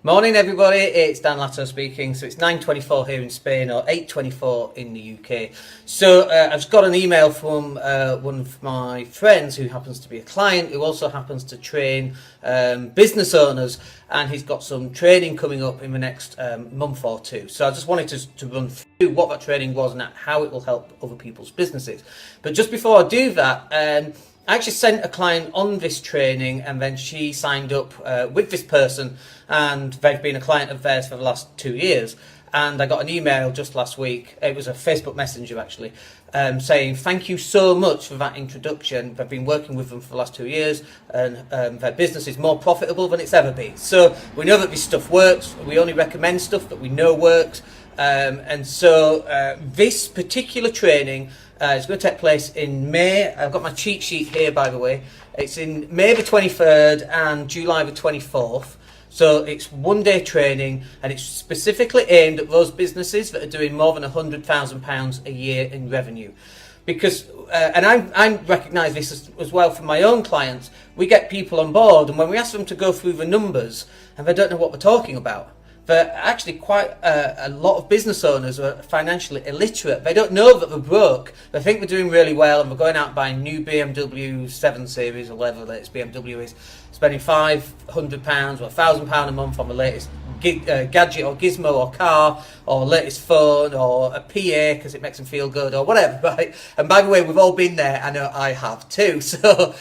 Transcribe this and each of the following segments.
Morning everybody, it's Dan Latto speaking. So it's 9:24 here in Spain, or 8:24 in the UK. So I've just got an email from one of my friends who happens to be a client, who also happens to train business owners, and he's got some training coming up in the next month or two. So I just wanted to run through what that training was and how it will help other people's businesses. But just before I do that, I actually sent a client on this training, and then she signed up with this person, and they've been a client of theirs for the last 2 years. And I got an email just last week, it was a Facebook Messenger actually, saying thank you so much for that introduction. They've been working with them for the last 2 years, and their business is more profitable than it's ever been. So we know that this stuff works, we only recommend stuff that we know works. And so this particular training is going to take place in May. I've got my cheat sheet here, by the way. It's in May the 23rd and July the 24th. So it's one-day training, and it's specifically aimed at those businesses that are doing more than £100,000 a year in revenue. Because, and I recognise this as well from my own clients, we get people on board, and when we ask them to go through the numbers, and they don't know what we're talking about. But actually quite a lot of business owners are financially illiterate. They don't know that they're broke. They think they're doing really well, and they're going out buying new BMW 7 Series or whatever the latest BMW is, spending £500 or £1,000 a month on the latest gadget or gizmo or car or latest phone or a PA because it makes them feel good or whatever, right? And by the way, we've all been there. I know I have too. So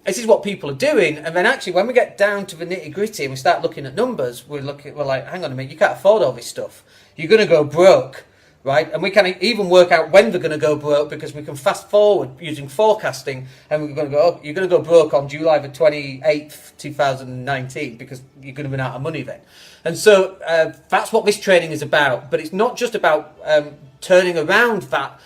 this is what people are doing, and then actually when we get down to the nitty gritty and we start looking at numbers, we're like, hang on a minute, you can't afford all this stuff. You're going to go broke, right? And we can even work out when they're going to go broke, because we can fast forward using forecasting, and we're going to go, oh, you're going to go broke on July the 28th, 2019, because you're going to run out of money then. And so that's what this training is about. But it's not just about turning around that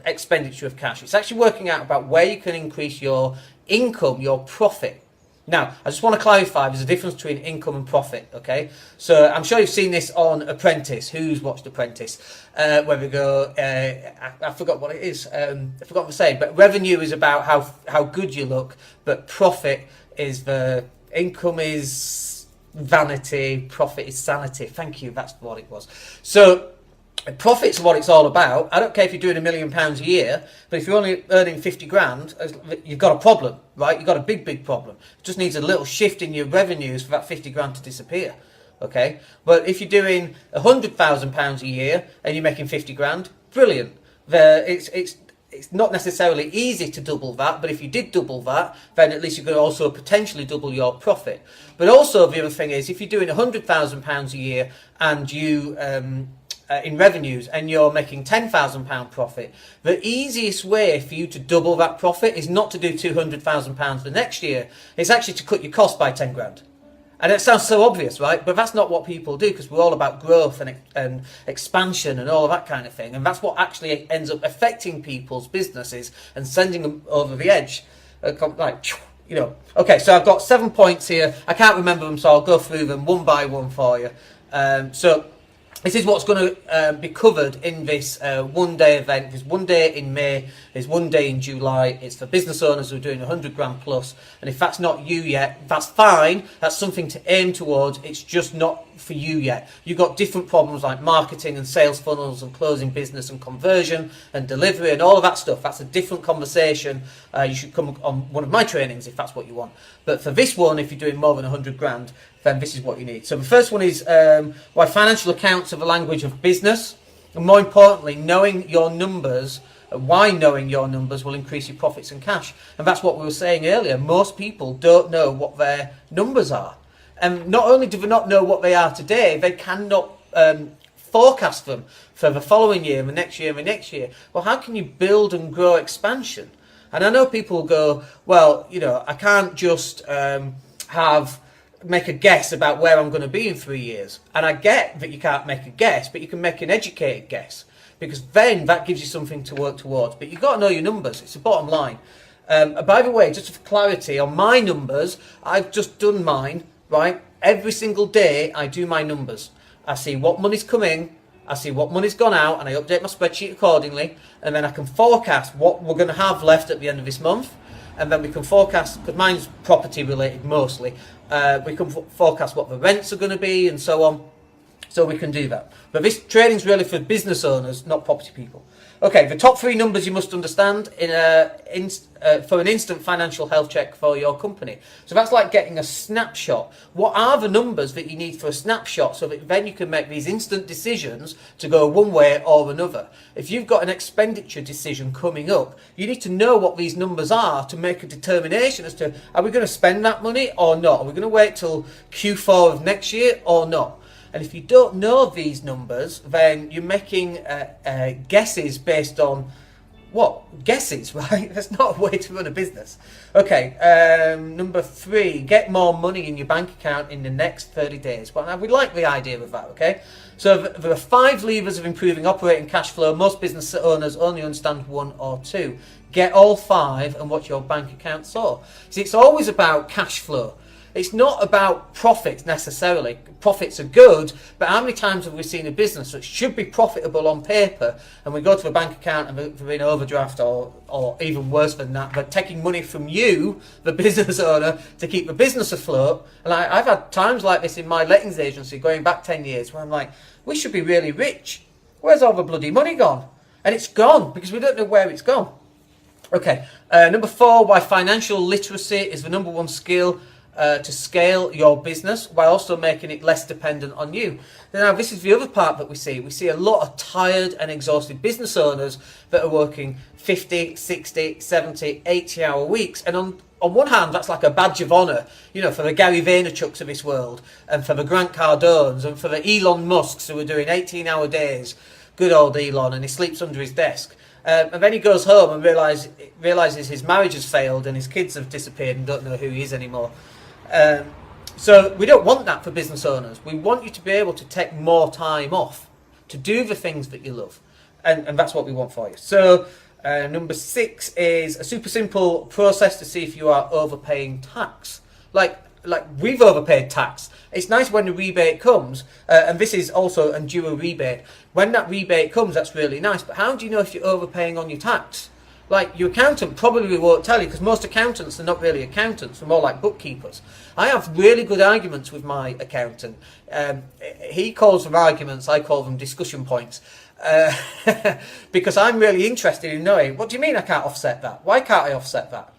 expenditure of cash. It's actually working out about where you can increase your income, your profit. Now, I just want to clarify, there's a difference between income and profit, okay? So I'm sure you've seen this on Apprentice. Who's watched Apprentice? Where we go, I forgot what it is. I forgot what to say, but revenue is about how good you look, but profit is income is vanity, profit is sanity. Thank you, that's what it was. So profit's what it's all about. I don't care if you're doing £1 million a year, but if you're only earning 50 grand, you've got a problem, right? You've got a big problem. It just needs a little shift in your revenues for that 50 grand to disappear, okay? But if you're doing £100,000 a year and you're making 50 grand, brilliant. It's not necessarily easy to double that, but if you did double that, then at least you could also potentially double your profit. But also the other thing is, if you're doing £100,000 a year and you in revenues and you're making £10,000 profit, the easiest way for you to double that profit is not to do £200,000 the next year. It's actually to cut your cost by 10 grand. And it sounds so obvious, right? But that's not what people do, because we're all about growth and expansion and all of that kind of thing. And that's what actually ends up affecting people's businesses and sending them over the edge. Like, you know. Okay, so I've got 7 points here. I can't remember them, so I'll go through them one by one for you. So this is what's going to be covered in this one-day event. There's one day in May, there's one day in July. It's for business owners who are doing 100 grand plus. And if that's not you yet, that's fine. That's something to aim towards. It's just not for you yet. You've got different problems like marketing and sales funnels and closing business and conversion and delivery and all of that stuff. That's a different conversation. You should come on one of my trainings if that's what you want. But for this one, if you're doing more than 100 grand, then this is what you need. So the first one is why financial accounts are the language of business. And more importantly, knowing your numbers, why knowing your numbers will increase your profits and cash. And that's what we were saying earlier. Most people don't know what their numbers are. And not only do they not know what they are today, they cannot forecast them for the following year, and the next year, and the next year. Well, how can you build and grow expansion? And I know people go, well, you know, I can't just make a guess about where I'm going to be in 3 years. And I get that you can't make a guess, but you can make an educated guess, because then that gives you something to work towards. But you've got to know your numbers. It's the bottom line. By the way, just for clarity, on my numbers, I've just done mine, right? every single day I do my numbers. I see what money's coming, I see what money's gone out, and I update my spreadsheet accordingly, and then I can forecast what we're going to have left at the end of this month, and then we can forecast, because mine's property related mostly, we can forecast what the rents are going to be and so on, so we can do that. But this training's really for business owners, not property people. Okay, the top 3 numbers you must understand for an instant financial health check for your company. So that's like getting a snapshot. What are the numbers that you need for a snapshot so that then you can make these instant decisions to go one way or another? If you've got an expenditure decision coming up, you need to know what these numbers are to make a determination as to, are we going to spend that money or not? Are we going to wait till Q4 of next year or not? And if you don't know these numbers, then you're making guesses based on what? Guesses, right? That's not a way to run a business. Okay, number 3, get more money in your bank account in the next 30 days. Well, now we like the idea of that, okay? So there are 5 levers of improving operating cash flow. Most business owners only understand 1 or 2. Get all 5 and watch your bank account soar. See, it's always about cash flow. It's not about profits necessarily. Profits are good, but how many times have we seen a business that should be profitable on paper and we go to a bank account and we're in overdraft or even worse than that, but taking money from you, the business owner, to keep the business afloat. And I've had times like this in my lettings agency going back 10 years where I'm like, we should be really rich. Where's all the bloody money gone? And it's gone because we don't know where it's gone. Okay, number 4, why financial literacy is the number 1 skill to scale your business while also making it less dependent on you. Now, this is the other part that we see. We see a lot of tired and exhausted business owners that are working 50, 60, 70, 80-hour weeks. And on one hand, that's like a badge of honour, you know, for the Gary Vaynerchuks of this world and for the Grant Cardones and for the Elon Musks who are doing 18-hour days. Good old Elon, and he sleeps under his desk. And then he goes home and realises his marriage has failed and his kids have disappeared and don't know who he is anymore. So we don't want that for business owners. We want you to be able to take more time off to do the things that you love, and that's what we want for you. So number 6 is a super simple process to see if you are overpaying tax. Like we've overpaid tax. It's nice when the rebate comes, and this is also a dual rebate. When that rebate comes, that's really nice. But how do you know if you're overpaying on your tax? Like, your accountant probably won't tell you, because most accountants are not really accountants, they're more like bookkeepers. I have really good arguments with my accountant. He calls them arguments, I call them discussion points. Because I'm really interested in knowing, what do you mean I can't offset that? Why can't I offset that?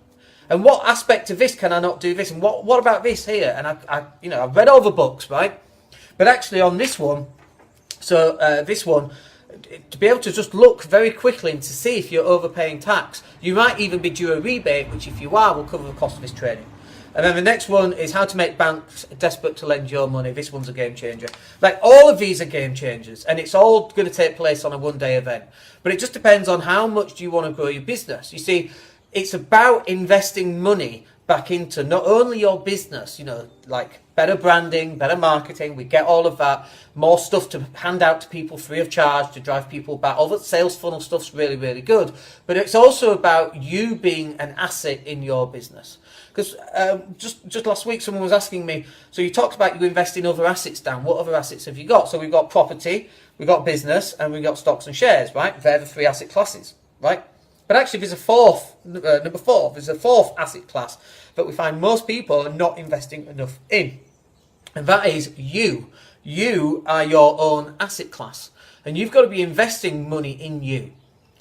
And what aspect of this can I not do this? And what about this here? And I've read all the books, right? But actually on this one, this one, to be able to just look very quickly and to see if you're overpaying tax. You might even be due a rebate, which if you are, will cover the cost of this training. And then the next one is how to make banks desperate to lend your money. This one's a game changer. Like, all of these are game changers, and it's all going to take place on a one-day event. But it just depends on how much do you want to grow your business. You see, it's about investing money back into not only your business, you know, like better branding, better marketing, we get all of that, more stuff to hand out to people free of charge to drive people back. All that sales funnel stuff's really, really good. But it's also about you being an asset in your business. Because just last week someone was asking me, so you talked about you investing other assets, Dan. What other assets have you got? So we've got property, we've got business, and we've got stocks and shares, right? They're the 3 asset classes, right? But actually there's a fourth, number 4, there's a 4th asset class that we find most people are not investing enough in. And that is you. You are your own asset class. And you've got to be investing money in you.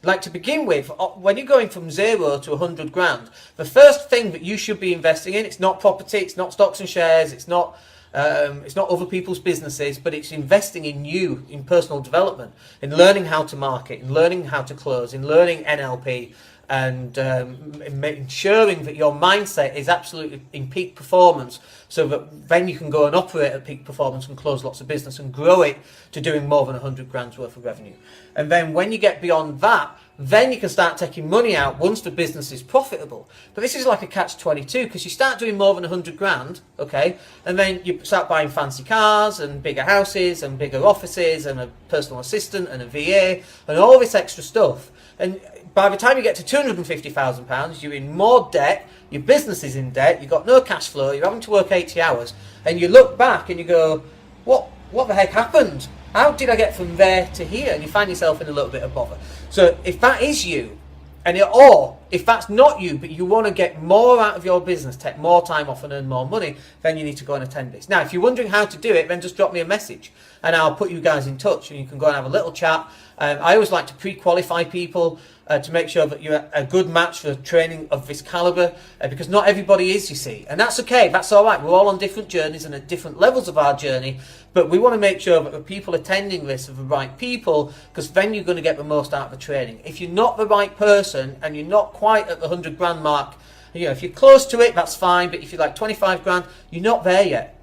Like, to begin with, when you're going from 0 to 100 grand, the first thing that you should be investing in, it's not property, it's not stocks and shares, it's not other people's businesses, but it's investing in you, in personal development, in learning how to market, in learning how to close, in learning NLP, and ensuring that your mindset is absolutely in peak performance, so that then you can go and operate at peak performance and close lots of business and grow it to doing more than 100 grand's worth of revenue. And then when you get beyond that, then you can start taking money out once the business is profitable. But this is like a catch-22, because you start doing more than 100 grand, okay, and then you start buying fancy cars and bigger houses and bigger offices and a personal assistant and a VA and all this extra stuff. And by the time you get to £250,000, you're in more debt, your business is in debt, you've got no cash flow, you're having to work 80 hours, and you look back and you go, what the heck happened? How did I get from there to here? And you find yourself in a little bit of bother. So if that is you, or if that's not you, but you want to get more out of your business, take more time off and earn more money, then you need to go and attend this. Now, if you're wondering how to do it, then just drop me a message and I'll put you guys in touch and you can go and have a little chat. I always like to pre-qualify people to make sure that you're a good match for training of this caliber, because not everybody is, you see. And that's okay, that's all right. We're all on different journeys and at different levels of our journey, but we want to make sure that the people attending this are the right people, because then you're going to get the most out of the training. If you're not the right person and you're not quite at the 100 grand mark, if you're close to it, that's fine, but if you're like 25 grand, you're not there yet.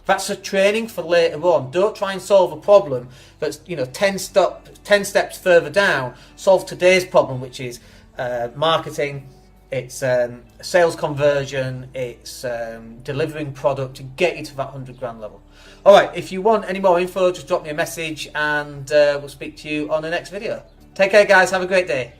That's a training for later on. Don't try and solve a problem that's 10 steps further down. Solve today's problem, which is marketing, it's sales conversion, it's delivering product to get you to that 100 grand level. All right, if you want any more info, just drop me a message and we'll speak to you on the next video. Take care, guys. Have a great day.